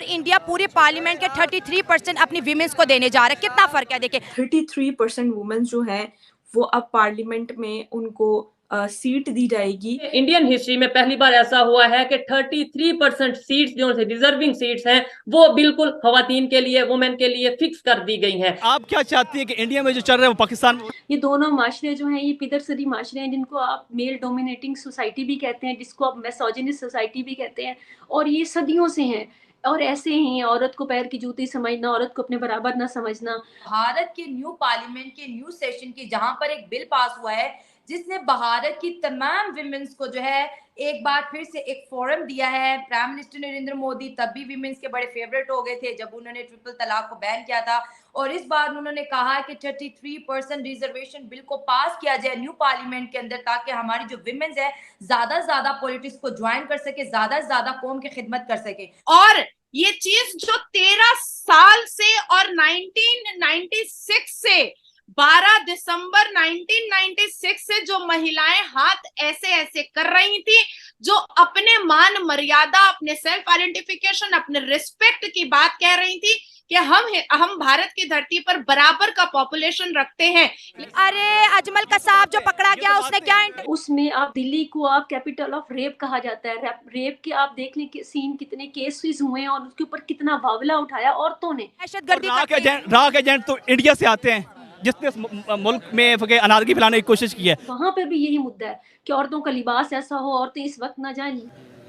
India पूरे parliament के 33% अपनी विमेंस को देने जा रहा है। कितना फर्क है देखिए। 33% वुमेन जो है वो अब पार्लियामेंट में उनको सीट दी जाएगी। इंडियन हिस्ट्री में पहली बार ऐसा हुआ है कि 33% सीट्स जो रिजर्विंग सीट्स हैं वो बिल्कुल खवातीन के लिए, वुमेन के लिए फिक्स कर दी गई हैं। आप क्या चाहती हैं कि इंडिया में जो चल रहा है वो पाकिस्तान? ये दोनों माशरे जो हैं ये पिदरसरी माशरे हैं, जिनको आप मेल डोमिनेटिंग सोसाइटी भी कहते हैं, जिसको आप मिसोजिनिस्ट सोसाइटी भी कहते हैं, और ये सदियों से हैं। और ऐसे ही औरत को पैर की जूती समझना, औरत को अपने बराबर ना समझना। भारत के न्यू पार्लियामेंट के न्यू सेशन की जहां पर एक बिल पास हुआ है जिसने भारत की तमाम विमेंस को जो है एक बार फिर से एक फोरम दिया है। प्राइम मिनिस्टर नरेंद्र मोदी तब भी विमेंस के बड़े फेवरेट हो गए थे जब उन्होंने ट्रिपल तलाक को बैन किया था, और इस बार उन्होंने कहा कि 33% रिजर्वेशन बिल को पास किया जाए न्यू पार्लियामेंट के अंदर, ताकि हमारी जो विमेंस है ज्यादा से ज्यादा पॉलिटिक्स को ज्वाइन कर सके, ज्यादा से ज्यादा कौम की खिदमत कर सके। और ये चीज जो 13 साल से और 1996 से 12 दिसंबर 1996 से जो महिलाएं हाथ ऐसे ऐसे कर रही थी, जो अपने मान मर्यादा, अपने सेल्फ आइडेंटिफिकेशन, अपने रिस्पेक्ट की बात कह रही थी कि हम भारत की धरती पर बराबर का पॉपुलेशन रखते हैं। अरे अजमल कसाब जो पकड़ा गया उसने क्या उसमें आप दिल्ली को आप कैपिटल ऑफ रेप कहा जाता है। रेप के आप देख लें कि सीन कितने केसेस हुए हैं और उसके ऊपर कितना वावला उठाया औरतों ने। राग एजेंट तो इंडिया से आते हैं जिसने मुल्क में अनारकी फैलाने की कोशिश की है। वहाँ पर भी यही मुद्दा है कि औरतों का लिबास ऐसा हो, औरतें इस वक्त ना जाए।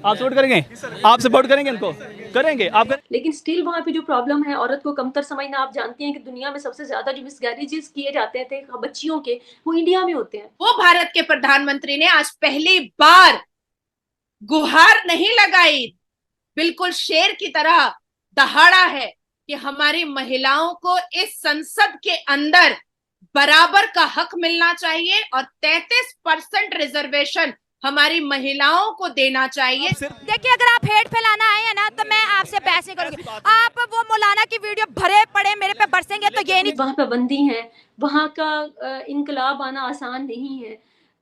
आप सपोर्ट करेंगे? आप सपोर्ट करेंगे इनको? करेंगे आप? लेकिन स्टिल वहाँ पे जो प्रॉब्लम है औरत को कमतर समझना। आप जानते हैं कि दुनिया में सबसे ज्यादा जो मिसकैरेजेस किए जाते थे बच्चियों के, वो इंडिया में होते हैं। वो भारत के प्रधानमंत्री ने आज पहली बार गुहार नहीं लगाई, बिल्कुल शेर की तरह दहाड़ा है कि हमारी महिलाओं को इस संसद के अंदर बराबर का हक मिलना चाहिए और 33% रिजर्वेशन हमारी महिलाओं को देना चाहिए। देखिए, अगर आप हेट फैलाना आए हैं ना तो मैं आपसे बहस नहीं करूंगी। आप वो मौलाना की वीडियो भरे पड़े मेरे पे बरसेंगे तो ये नहीं। वहाँ पाबंदी है, वहाँ का इनकलाब आना आसान नहीं है,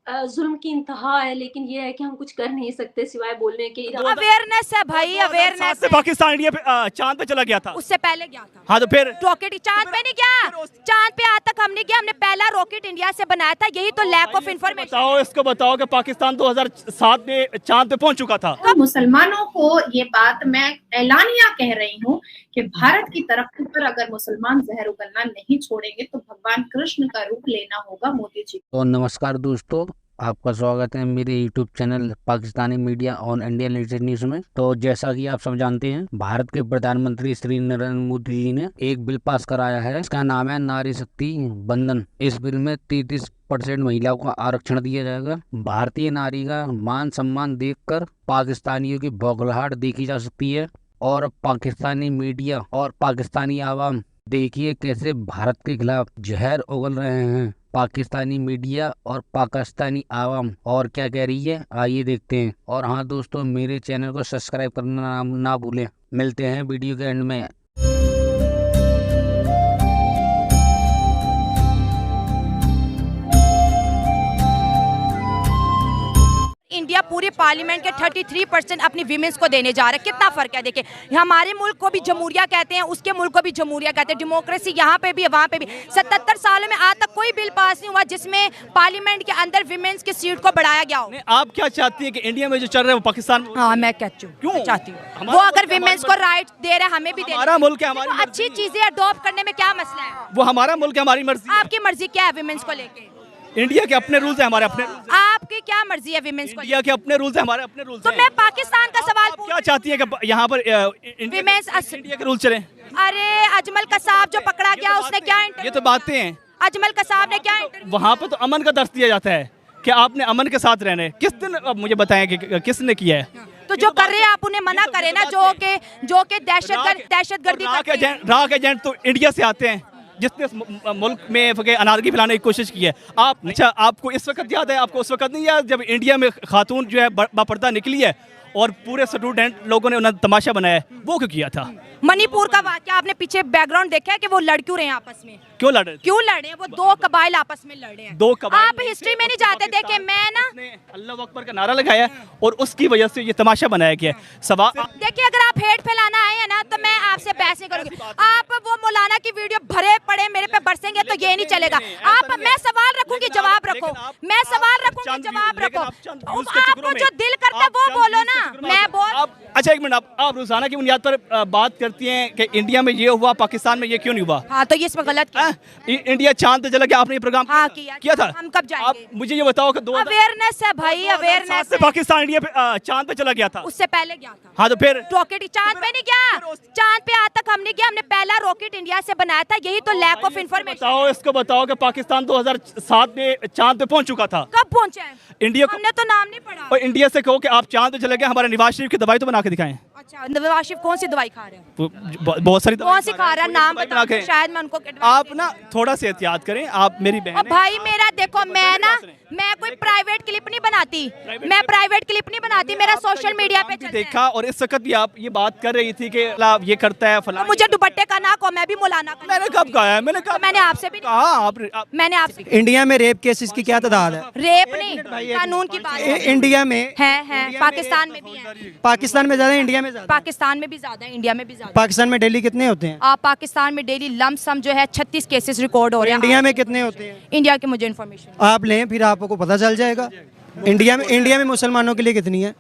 जुल्म की इंतहा है, लेकिन ये है कि हम कुछ कर नहीं सकते सिवाय बोलने के। अवेयरनेस है भाई, अवेयरनेस। पाकिस्तान इंडिया पे चांद पे चला गया था, उससे पहले गया था। हाँ तो फिर रॉकेट चांद पे नहीं गया, चांद पे आज तक हम नहीं गया। हमने पहला रॉकेट इंडिया से बनाया था, यही तो लैक ऑफ इन्फॉर्मेशन। इसको बताओ कि पाकिस्तान 2007 में चांद पे पहुंच चुका था। तो मुसलमानों को ये बात मैं ऐलानिया कह रही हूँ कि भारत की तरक्की पर अगर मुसलमान जहर उगलना नहीं छोड़ेंगे तो भगवान कृष्ण का रूप लेना होगा मोदी जी। तो नमस्कार दोस्तों, आपका स्वागत है मेरे YouTube चैनल पाकिस्तानी मीडिया और इंडियन लेटेस्ट न्यूज में। तो जैसा कि आप सब जानते हैं, भारत के प्रधानमंत्री श्री नरेंद्र मोदी जी ने एक बिल पास कराया है। इसका नाम है नारी शक्ति बंधन। इस बिल में 33% महिलाओं को आरक्षण दिया जाएगा। भारतीय नारी का मान सम्मान देखकर पाकिस्तानियों की बौखलाहट देखी जा सकती है और पाकिस्तानी मीडिया और पाकिस्तानी आवाम देखिए कैसे भारत के खिलाफ जहर उगल रहे हैं। पाकिस्तानी मीडिया और पाकिस्तानी आवाम और क्या कह रही है, आइए देखते हैं। और हाँ दोस्तों, मेरे चैनल को सब्सक्राइब करना ना भूलें। मिलते हैं वीडियो के एंड में। इंडिया पूरे पार्लियामेंट के 33% अपनी विमेंस को देने जा रहा है। कितना फर्क है देखिए। हमारे मुल्क को भी जमहूरिया कहते हैं, उसके मुल्क को भी जमहूरिया कहते हैं। डेमोक्रेसी यहाँ पे भी है, वहाँ पे भी। 77 सालों में आज तक कोई बिल पास नहीं हुआ जिसमें पार्लियामेंट के अंदर विमेंस की सीट को बढ़ाया गया हो। आप क्या चाहती हैं कि इंडिया में जो चल रहा है वो पाकिस्तान? हाँ, मैं कहती हूँ, क्यों चाहती हूँ। वो अगर विमेंस को राइट दे रहे, हमें भी दे। हमारा मुल्क है, हमारी अच्छी चीजें अडॉप्ट करने में क्या मसला है? वो हमारा मुल्क है, हमारी मर्जी। आपकी मर्जी क्या है विमेंस को लेके? इंडिया के अपने रूल्स है, हमारे अपने। आपकी क्या मर्जी है विमेंस को? इंडिया के अपने रूल्स है, हमारे अपने रूल्स तो मैं पाकिस्तान का सवाल पूछ। क्या चाहती है कि यहाँ पर विमेंस इंडिया के रूल चले? अरे अजमल कसाब जो पकड़ा गया उसने क्या? ये तो बातें हैं। अजमल कसाब ने क्या? वहाँ पे तो अमन का दर्श दिया जाता है कि आपने अमन के साथ रहने। किस दिन मुझे बताएं कि किसने किया है? तो जो कर रहे हैं आप उन्हें मना करें ना, जो के दहशतगर्दी। राग एजेंट तो इंडिया से आते हैं जिसने मुल्क में अनारकी फैलाने की कोशिश की है। अच्छा, आपको इस वक्त याद है? आपको उस वक्त नहीं याद जब इंडिया में खातून जो है बापर्दा निकली है और पूरे स्टूडेंट लोगों ने उन्हें तमाशा बनाया? वो क्यों किया था? मणिपुर का वाकया आपने पीछे बैकग्राउंड देखा है कि वो लड़ क्यों रहे हैं आपस में? क्यों लड़े? वो दो कबाइल आपस में लड़ रहे हैं। दो कबाइल। आप हिस्ट्री में नहीं जाते? देखे मैं ना, अल्लाह अकबर का नारा लगाया और उसकी वजह से ये तमाशा बनाया गया। सवाल देखिए, अगर आप हेट फैलाना आए हैं ना तो मैं चलेगा। आप, मैं सवाल रखूंगी, जवाब रखो। मैं सवाल रखूंगी, जवाब रखो। आपको जो दिल करता है वो बोलो ना। मैं बोल, अच्छा एक मिनट, आप रोजाना की बुनियाद पर बात करती हैं कि इंडिया में ये हुआ, पाकिस्तान में ये क्यों नहीं हुआ? हाँ, तो ये इसमें गलत किया। इंडिया चांद पे चला गया, आपने ये प्रोग्राम हाँ, किया था। हम कब जाएंगे? आप मुझे ये बताओ कि अवेयरनेस है भाई, अवेयरनेस। पाकिस्तान इंडिया पे चांद पे चला गया था, उससे पहले गया था। हाँ, तो फिर रॉकेट चांद पे नहीं गया, चांद पे आज तक हम नहीं गया। हमने पहला रॉकेट इंडिया से बनाया था। यही तो लैक ऑफ इन्फॉर्मेशन। बताओ, इसको बताओ कि पाकिस्तान 2007 में चांद पे पहुंच चुका था। कब पहुंचा है? इंडिया को, हमने तो नाम नहीं पढ़ा। और इंडिया से कहो कि आप चांद पे चले गए, हमारे नवाज शरीफ की दवाई तो बना के दिखाएं। अच्छा, नवाज शरीफ कौन सी दवाई खा रहे हैं? बहुत सारी कौन सी खा रहा है? नाम बता के शायद मैं उनको आप ना थोड़ा सा एहतियात करें। आप मेरी बहन है। भाई मेरा देखो, मैं कोई प्राइवेट क्लिप नहीं बनाती, मैं प्राइवेट क्लिप नहीं बनाती, मेरा सोशल मीडिया पे देखा। और इस वक्त भी आप ये बात कर रही थी कि आप ये करता है फलाना। मुझे दुपट्टे का ना को, मैं भी मौलाना का। मैंने कब कहा है? मैंने आपसे भी कहा। मैंने आपसे। इंडिया में रेप केसेस की क्या तादाद है? रेप नहीं, कानून की बात है। इंडिया में है, पाकिस्तान में भी है। पाकिस्तान में ज्यादा, इंडिया में ज्यादा? पाकिस्तान में भी ज्यादा, इंडिया में भी ज्यादा। पाकिस्तान में डेली कितने होते हैं? पाकिस्तान में डेली लमसम जो है 36 केसेस रिकॉर्ड हो रहे हैं। इंडिया में कितने होते हैं? इंडिया के मुझे इन्फॉर्मेशन आप लें, फिर आपको पता चल जाएगा। इंडिया में मुसलमानों के लिए कितनी है?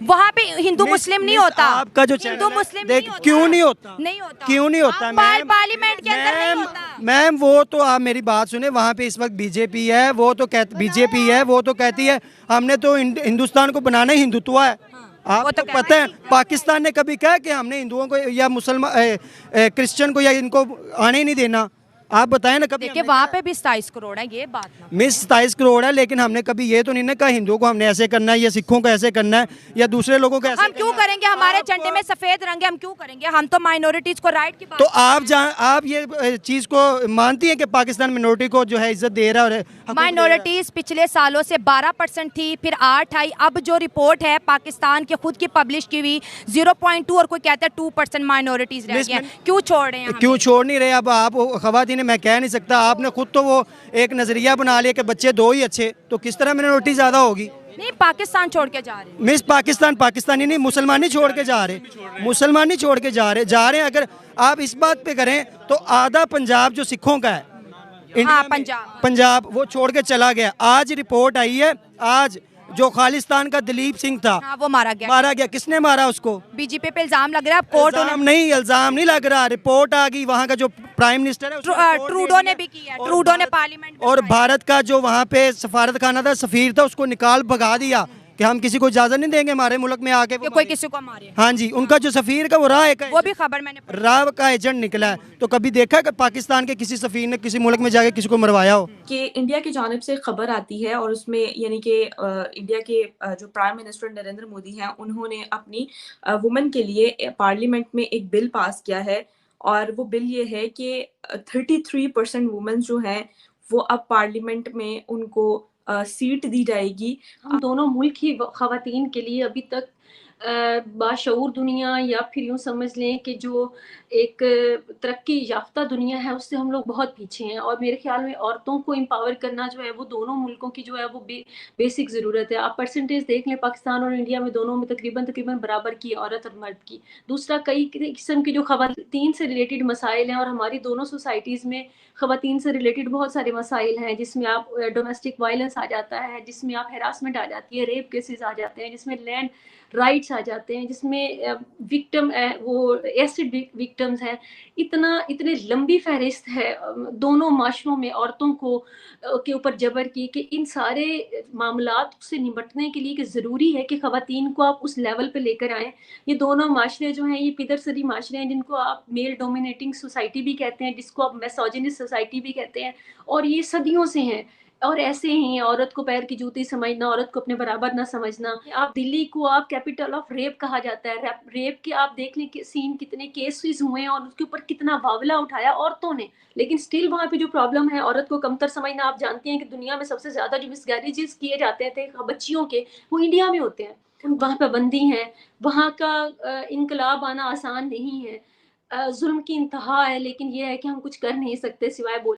वहाँ पे हिंदू मुस्लिम नहीं होता। आपका जो हिंदू मुस्लिम क्यों नहीं होता? नहीं होता। क्यों नहीं होता? पार्लियामेंट के अंदर नहीं होता। मैम, वो तो आप मेरी बात सुने, वहाँ पे इस वक्त बीजेपी है, वो तो बीजेपी है, वो तो कहती है हमने तो हिंदुस्तान को बनाना ही हिंदुत्व है। आपको तो पता है पाकिस्तान ने कभी कहा कि हमने हिंदुओं को या मुसलमान क्रिश्चियन को या इनको आने ही नहीं देना? आप बताएं ना कभी। देखिए, वहाँ पे भी 27 करोड़ है, ये बात मिस 27 करोड़ है, लेकिन हमने कभी ये तो नहीं ना कहा हिंदुओं को हमने ऐसे करना है या सिखों को ऐसे करना है या दूसरे लोगों को ऐसे। हम क्यों करेंगे? हमारे झंडे में सफेद रंग है, हम क्यों करेंगे? हम तो माइनॉरिटीज को राइट की बात। तो आप ये चीज को मानती हैं कि पाकिस्तान मिनोरिटी को जो है इज्जत दे रहा है? माइनॉरिटीज पिछले सालों से 12% थी, फिर 8 आई। अब जो रिपोर्ट है पाकिस्तान के खुद की पब्लिश की हुई 0.2 और कोई कहता है 2% माइनॉरिटीज रह गए। क्यों छोड़ रहे हैं? क्यों छोड़ नहीं रहे? अब आप खवातीन, मैं कह नहीं सकता, आपने खुद तो वो एक नजरिया बना लिया कि बच्चे दो ही अच्छे, तो किस तरह मिनोरिटी ज्यादा होगी? नहीं, पाकिस्तान छोड़ के जा रहे हैं। मिस पाकिस्तान, पाकिस्तानी नहीं, मुसलमानी छोड़ के जा रहे, मुसलमानी छोड़ के जा रहे हैं। अगर आप इस बात पे करें तो आधा पंजाब जो सिखों का है, पंजाब वो छोड़ के चला गया। आज रिपोर्ट आई है, आज जो खालिस्तान का दलीप सिंह था, वो मारा गया। किसने मारा उसको? बीजेपी पे इल्जाम लग रहा है। कोर्ट इल्जाम नहीं लग रहा, रिपोर्ट आ गई। वहाँ का जो प्राइम मिनिस्टर है ट्रूडो ने भी किया, ट्रूडो ने पार्लियामेंट। और भारत का जो वहाँ पे सफारत खाना था, सफीर था, उसको निकाल भगा दिया कि हम किसी को इजाजत नहीं देंगे हमारे मुल्क में आके कोई किसी को मारे। हाँ जी, उनका जो सफीर का वो वो भी खबर मैंने राह का एजेंट निकला है। तो कभी देखा कि पाकिस्तान के किसी सफीर ने किसी मुल्क में जाके किसी को मरवाया हो? कि इंडिया की जानिब से खबर आती है और उसमें यानी कि इंडिया के जो प्राइम मिनिस्टर नरेंद्र मोदी हैं, उन्होंने अपनी वुमेन के लिए पार्लियामेंट में एक बिल पास किया है। और वो बिल ये है कि 33% वुमेन जो हैं वो अब पार्लियामेंट में उनको सीट दी जाएगी। हम दोनों मुल्क की खवातीन के लिए अभी तक बाशऊर दुनिया या फिर यूँ समझ लें कि जो एक तरक्की याफ्ता दुनिया है उससे हम लोग बहुत पीछे हैं। और मेरे ख्याल में औरतों को एम्पावर करना जो है वो दोनों मुल्कों की जो है वो बेसिक ज़रूरत है। आप परसेंटेज देख लें, पाकिस्तान और इंडिया में दोनों में तकरीबन बराबर की औरत और मर्द की। दूसरा, कई किस्म की जो खवातीन से रिलेटेड मसाइल हैं और हमारी दोनों सोसाइटीज़ में खवातीन से रिलेटेड बहुत सारे मसाइल हैं, जिसमें आप डोमेस्टिक वायलेंस आ जाता है, जिसमें आप हैरासमेंट आ जाती है, रेप केसेस आ जाते हैं, जिसमें लैंड राइट्स आ जाते हैं, जिसमें विक्टिम वो एसिड विक्टिम्स हैं। इतने लंबी फहरिस्त है दोनों माशरों में औरतों को के ऊपर जबर की कि इन सारे मामलात से निपटने के लिए कि ज़रूरी है कि ख़वातीन को आप उस लेवल पे लेकर आएँ। ये दोनों माशरे जो हैं ये पिदरसरी माशरे हैं, जिनको आप मेल डोमिनेटिंग सोसाइटी भी कहते हैं, जिसको आप मिसोजिनिस्ट सोसाइटी भी कहते हैं, और ये सदियों से हैं। और ऐसे ही औरत को पैर की जूती समझना, औरत को अपने बराबर ना समझना। आप दिल्ली को आप कैपिटल ऑफ रेप कहा जाता है। रेप के आप देख लें कि सीन कितने केसेस हुए हैं और उसके ऊपर कितना वावला उठाया औरतों ने, लेकिन स्टिल वहाँ पे जो प्रॉब्लम है औरत को कमतर समझना। आप जानती हैं कि दुनिया में सबसे ज़्यादा जो मिसगैरेजेस किए जाते थे बच्चियों के, वो इंडिया में होते हैं। वहाँ पाबंदी है, वहाँ का इनकलाब आना आसान नहीं है, जुल्म की इंतहा है, लेकिन ये है कि हम कुछ कर नहीं सकते सिवाय बोल